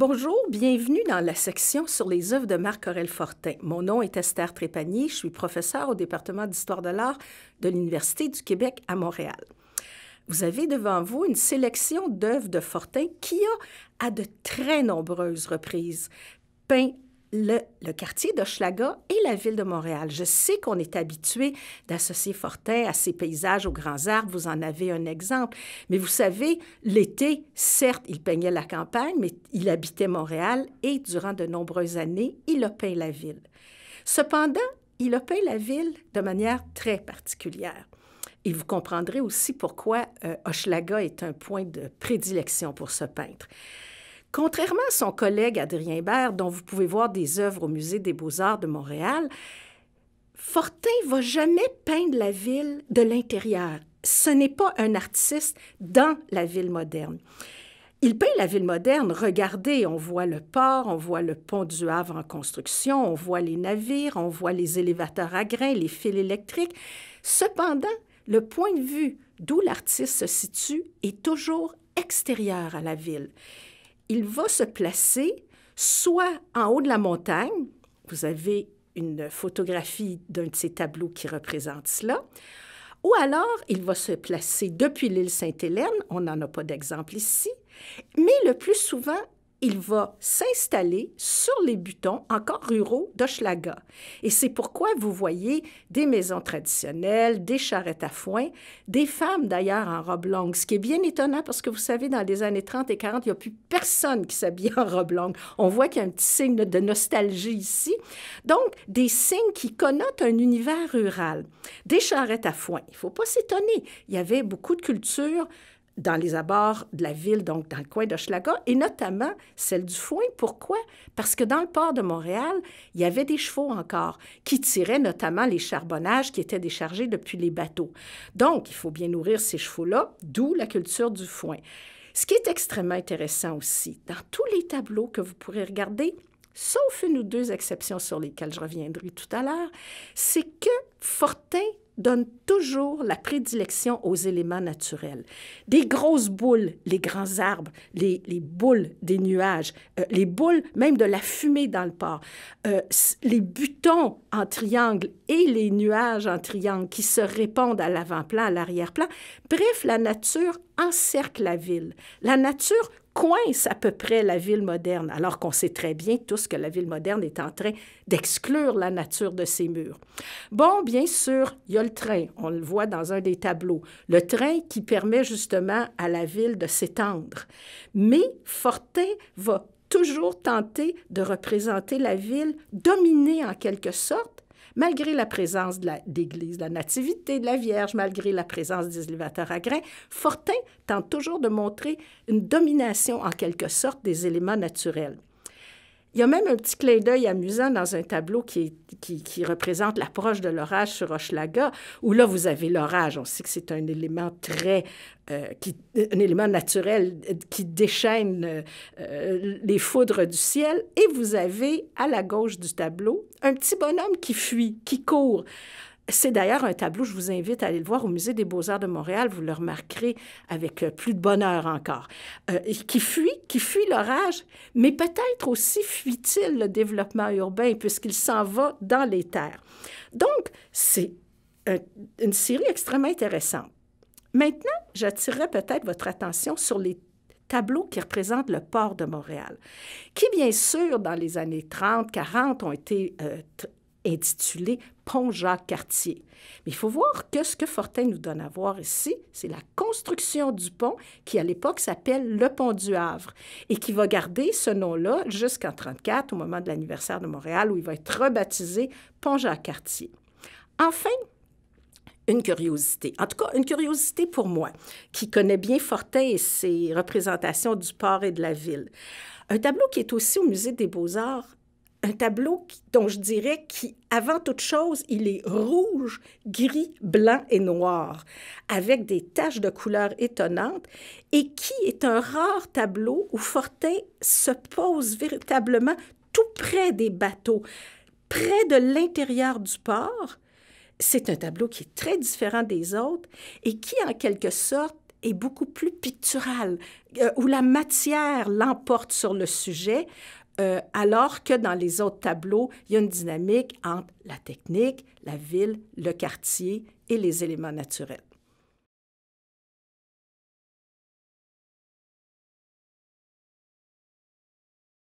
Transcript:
Bonjour, bienvenue dans la section sur les œuvres de Marc-Aurèle Fortin. Mon nom est Esther Trépanier, je suis professeure au département d'Histoire de l'art de l'Université du Québec à Montréal. Vous avez devant vous une sélection d'œuvres de Fortin qui a, à de très nombreuses reprises, peint le quartier d'Hochelaga et la ville de Montréal. Je sais qu'on est habitué d'associer Fortin à ses paysages aux grands arbres, vous en avez un exemple. Mais vous savez, l'été, certes, il peignait la campagne, mais il habitait Montréal et durant de nombreuses années, il a peint la ville. Cependant, il a peint la ville de manière très particulière. Et vous comprendrez aussi pourquoi Hochelaga est un point de prédilection pour ce peintre. Contrairement à son collègue Adrien Hébert, dont vous pouvez voir des œuvres au Musée des Beaux-Arts de Montréal, Fortin ne va jamais peindre la ville de l'intérieur. Ce n'est pas un artiste dans la ville moderne. Il peint la ville moderne. Regardez, on voit le port, on voit le pont du Havre en construction, on voit les navires, on voit les élévateurs à grains, les fils électriques. Cependant, le point de vue d'où l'artiste se situe est toujours extérieur à la ville. Il va se placer soit en haut de la montagne, vous avez une photographie d'un de ces tableaux qui représente cela, ou alors il va se placer depuis l'île Sainte-Hélène, on n'en a pas d'exemple ici, mais le plus souvent, il va s'installer sur les butons encore ruraux d'Hochelaga. Et c'est pourquoi vous voyez des maisons traditionnelles, des charrettes à foin, des femmes d'ailleurs en robe longue, ce qui est bien étonnant parce que vous savez, dans les années 30 et 40, il n'y a plus personne qui s'habille en robe longue. On voit qu'il y a un petit signe de nostalgie ici. Donc, des signes qui connotent un univers rural. Des charrettes à foin. Il ne faut pas s'étonner. Il y avait beaucoup de culture dans les abords de la ville, donc dans le coin d'Hochelaga, et notamment celle du foin. Pourquoi? Parce que dans le port de Montréal, il y avait des chevaux encore qui tiraient notamment les charbonnages qui étaient déchargés depuis les bateaux. Donc, il faut bien nourrir ces chevaux-là, d'où la culture du foin. Ce qui est extrêmement intéressant aussi, dans tous les tableaux que vous pourrez regarder, sauf une ou deux exceptions sur lesquelles je reviendrai tout à l'heure, c'est que Fortin donne toujours la prédilection aux éléments naturels. Des grosses boules, les grands arbres, les boules des nuages, les boules même de la fumée dans le port, les butons en triangle et les nuages en triangle qui se répondent à l'avant-plan, à l'arrière-plan. Bref, la nature encercle la ville. La nature coince à peu près la ville moderne, alors qu'on sait très bien tous que la ville moderne est en train d'exclure la nature de ses murs. Bon, bien sûr, il y a le train, on le voit dans un des tableaux, le train qui permet justement à la ville de s'étendre. Mais Fortin va toujours tenter de représenter la ville dominée en quelque sorte, malgré la présence de l'église de la Nativité de la Vierge, malgré la présence des élévateurs à grains, Fortin tente toujours de montrer une domination en quelque sorte des éléments naturels. Il y a même un petit clin d'œil amusant dans un tableau qui représente l'approche de l'orage sur Hochelaga, où là, vous avez l'orage. On sait que c'est un élément un élément naturel qui déchaîne les foudres du ciel. Et vous avez, à la gauche du tableau, un petit bonhomme qui fuit, qui court. C'est d'ailleurs un tableau, je vous invite à aller le voir au Musée des Beaux-Arts de Montréal, vous le remarquerez avec plus de bonheur encore, qui fuit l'orage, mais peut-être aussi fuit-il le développement urbain puisqu'il s'en va dans les terres. Donc, c'est une série extrêmement intéressante. Maintenant, j'attirerai peut-être votre attention sur les tableaux qui représentent le port de Montréal, qui, bien sûr, dans les années 30, 40, ont été intitulé Pont Jacques-Cartier. Mais il faut voir que ce que Fortin nous donne à voir ici, c'est la construction du pont qui, à l'époque, s'appelle le Pont du Havre et qui va garder ce nom-là jusqu'en 1934, au moment de l'anniversaire de Montréal, où il va être rebaptisé Pont Jacques-Cartier. Enfin, une curiosité, en tout cas une curiosité pour moi, qui connaît bien Fortin et ses représentations du port et de la ville. Un tableau qui est aussi au Musée des Beaux-Arts, un tableau dont je dirais qu'avant toute chose, il est rouge, gris, blanc et noir, avec des taches de couleurs étonnantes, et qui est un rare tableau où Fortin se pose véritablement tout près des bateaux, près de l'intérieur du port. C'est un tableau qui est très différent des autres et qui, en quelque sorte, est beaucoup plus pictural, où la matière l'emporte sur le sujet, alors que dans les autres tableaux, il y a une dynamique entre la technique, la ville, le quartier et les éléments naturels.